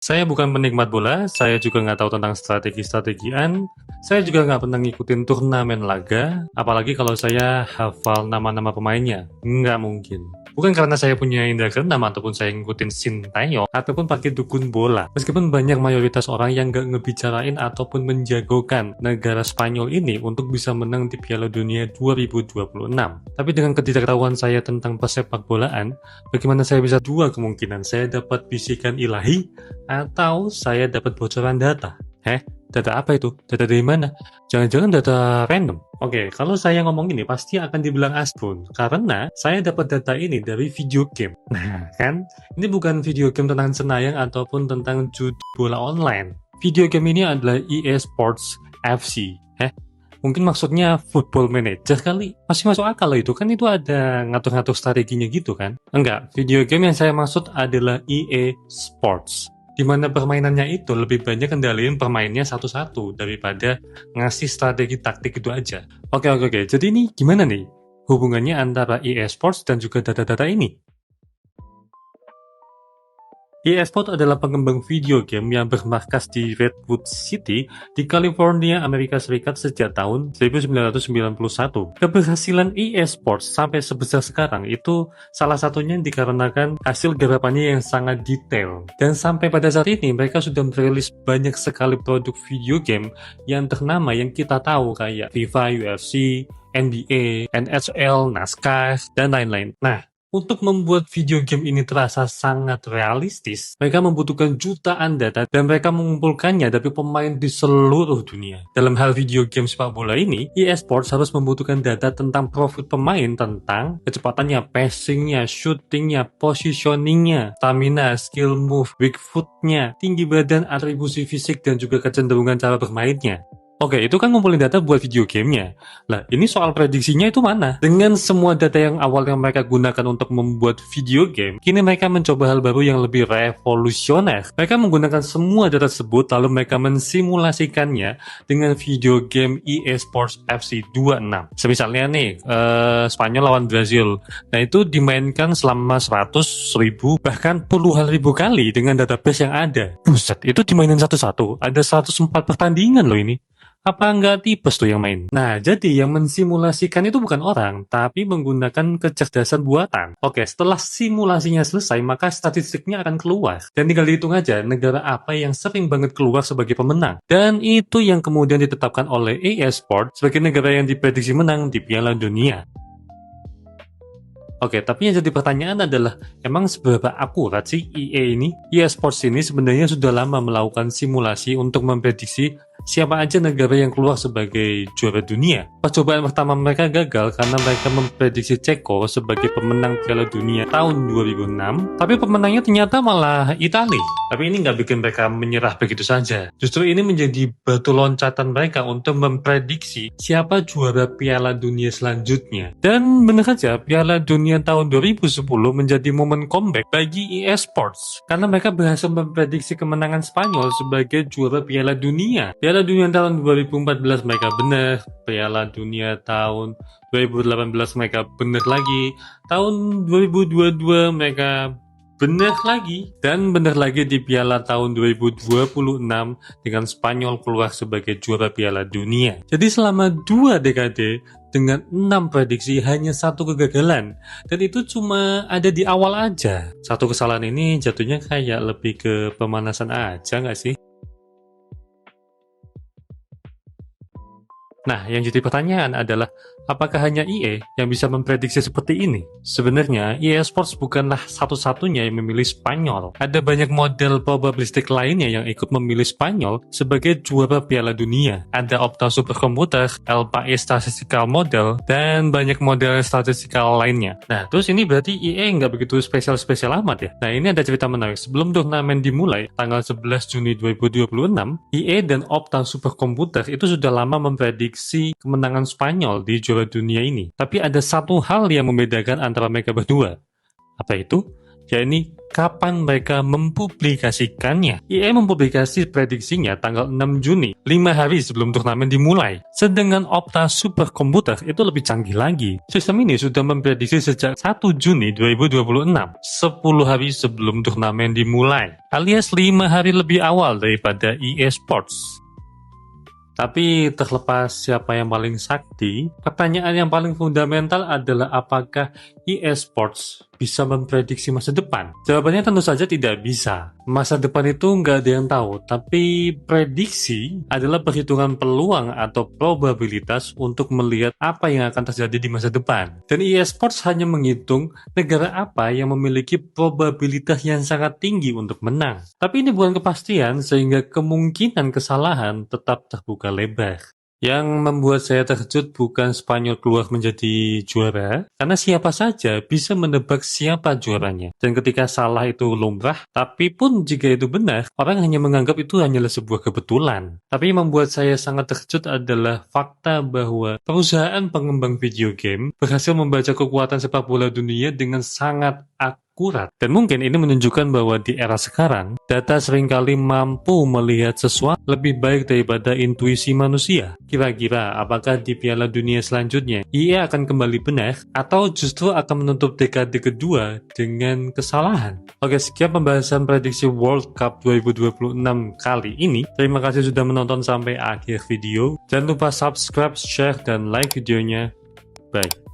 Saya bukan penikmat bola, saya juga nggak tahu tentang strategi-strategian, saya juga nggak pernah ngikutin turnamen laga, apalagi kalau saya hafal nama-nama pemainnya. Nggak mungkin. Bukan karena saya punya indera keenam ataupun saya ngikutin Sintayong ataupun pakai dukun bola. Meskipun banyak mayoritas orang yang nggak ngebicarain ataupun menjagokan negara Spanyol ini untuk bisa menang di Piala Dunia 2026. Tapi dengan ketidaktahuan saya tentang persepak bolaan, bagaimana saya bisa dua kemungkinan? Saya dapat bisikan ilahi atau saya dapat bocoran data. Data apa itu? Data dari mana? Jangan-jangan data random. Oke, kalau saya ngomong ini pasti akan dibilang asbun, karena saya dapat data ini dari video game. Nah, kan? Ini bukan video game tentang Senayang ataupun tentang judi bola online. Video game ini adalah EA Sports FC. Mungkin maksudnya Football Manager kali. Masih masuk akal loh itu, kan itu ada ngatur-ngatur strateginya gitu kan? Enggak, video game yang saya maksud adalah EA Sports. Di mana permainannya itu lebih banyak kendaliin permainnya satu-satu daripada ngasih strategi taktik itu aja. Oke. Jadi ini gimana nih hubungannya antara EA Sports dan juga data-data ini? EA Sports adalah pengembang video game yang bermarkas di Redwood City di California, Amerika Serikat sejak tahun 1991. Keberhasilan EA Sports sampai sebesar sekarang itu salah satunya dikarenakan hasil garapannya yang sangat detail. Dan sampai pada saat ini mereka sudah merilis banyak sekali produk video game yang ternama yang kita tahu kayak FIFA, UFC, NBA, NHL, NASCAR, dan lain-lain. Nah, untuk membuat video game ini terasa sangat realistis, mereka membutuhkan jutaan data dan mereka mengumpulkannya dari pemain di seluruh dunia. Dalam hal video game sepak bola ini, EA Sports harus membutuhkan data tentang profil pemain, tentang kecepatannya, passingnya, shootingnya, positioningnya, stamina, skill move, weak footnya, tinggi badan, atribusi fisik, dan juga kecenderungan cara bermainnya. Oke, itu kan ngumpulin data buat video gamenya. Lah, ini soal prediksinya itu mana? Dengan semua data yang awalnya mereka gunakan untuk membuat video game, kini mereka mencoba hal baru yang lebih revolusioner. Mereka menggunakan semua data tersebut, lalu mereka mensimulasikannya dengan video game EA Sports FC 26. Semisalnya nih, Spanyol lawan Brazil. Nah, itu dimainkan selama 100 ribu, bahkan puluhan ribu kali dengan database yang ada. Buset, itu dimainin satu-satu. Ada 104 pertandingan loh ini. Apa nggak tipes tuh yang main? Nah, jadi yang mensimulasikan itu bukan orang, tapi menggunakan kecerdasan buatan. Oke, setelah simulasinya selesai, maka statistiknya akan keluar. Dan tinggal dihitung aja negara apa yang sering banget keluar sebagai pemenang. Dan itu yang kemudian ditetapkan oleh EA Sports sebagai negara yang diprediksi menang di Piala Dunia. Oke, tapi yang jadi pertanyaan adalah, emang seberapa akurat sih EA Sports ini sebenarnya sudah lama melakukan simulasi untuk memprediksi siapa aja negara yang keluar sebagai juara dunia. Percobaan pertama mereka gagal karena mereka memprediksi Ceko sebagai pemenang Piala Dunia tahun 2006, tapi pemenangnya ternyata malah Italia. Tapi ini nggak bikin mereka menyerah begitu saja. Justru ini menjadi batu loncatan mereka untuk memprediksi siapa juara Piala Dunia selanjutnya. Dan benar saja, Piala Dunia tahun 2010 menjadi momen comeback bagi EA Sports karena mereka berhasil memprediksi kemenangan Spanyol sebagai juara Piala Dunia. Piala Dunia tahun 2014 mereka benar, Piala Dunia tahun 2018 mereka benar lagi, tahun 2022 mereka benar lagi, dan benar lagi di Piala tahun 2026 dengan Spanyol keluar sebagai juara Piala Dunia. Jadi selama 2 dekade dengan 6 prediksi hanya 1 kegagalan, dan itu cuma ada di awal aja. Satu kesalahan ini jatuhnya kayak lebih ke pemanasan aja nggak sih? Nah, yang jadi pertanyaan adalah, apakah hanya EA yang bisa memprediksi seperti ini? Sebenarnya, EA Sports bukanlah satu-satunya yang memilih Spanyol. Ada banyak model probabilistik lainnya yang ikut memilih Spanyol sebagai juara Piala Dunia. Ada Opta Superkomputer, LPI Statistical Model, dan banyak model statistikal lainnya. Nah, terus ini berarti EA nggak begitu spesial-spesial amat ya? Nah, ini ada cerita menarik. Sebelum turnamen dimulai, tanggal 11 Juni 2026, EA dan Opta Superkomputer itu sudah lama memprediksi kemenangan Spanyol di juara dunia ini. Tapi ada satu hal yang membedakan antara mereka berdua. Apa itu? yakni kapan mereka mempublikasikannya. EA mempublikasi prediksinya tanggal 6 Juni, 5 hari sebelum turnamen dimulai. Sedangkan Opta Supercomputer itu lebih canggih lagi. Sistem ini sudah memprediksi sejak 1 Juni 2026, 10 hari sebelum turnamen dimulai, alias 5 hari lebih awal daripada EA Sports. Tapi terlepas siapa yang paling sakti, pertanyaan yang paling fundamental adalah apakah EA Sports bisa memprediksi masa depan? Jawabannya tentu saja tidak bisa. Masa depan itu nggak ada yang tahu, tapi prediksi adalah perhitungan peluang atau probabilitas untuk melihat apa yang akan terjadi di masa depan. Dan EA Sports hanya menghitung negara apa yang memiliki probabilitas yang sangat tinggi untuk menang. Tapi ini bukan kepastian, sehingga kemungkinan kesalahan tetap terbuka lebar. Yang membuat saya terkejut bukan Spanyol keluar menjadi juara, karena siapa saja bisa menebak siapa juaranya. Dan ketika salah itu lumrah, tapi pun jika itu benar, orang hanya menganggap itu hanyalah sebuah kebetulan. Tapi yang membuat saya sangat terkejut adalah fakta bahwa perusahaan pengembang video game berhasil membaca kekuatan sepak bola dunia dengan sangat akurat. Dan mungkin ini menunjukkan bahwa di era sekarang, data seringkali mampu melihat sesuatu lebih baik daripada intuisi manusia. Kira-kira apakah di Piala Dunia selanjutnya EA akan kembali benar atau justru akan menutup dekade kedua dengan kesalahan? Oke, sekian pembahasan prediksi World Cup 2026 kali ini. Terima kasih sudah menonton sampai akhir video. Jangan lupa subscribe, share, dan like videonya. Bye.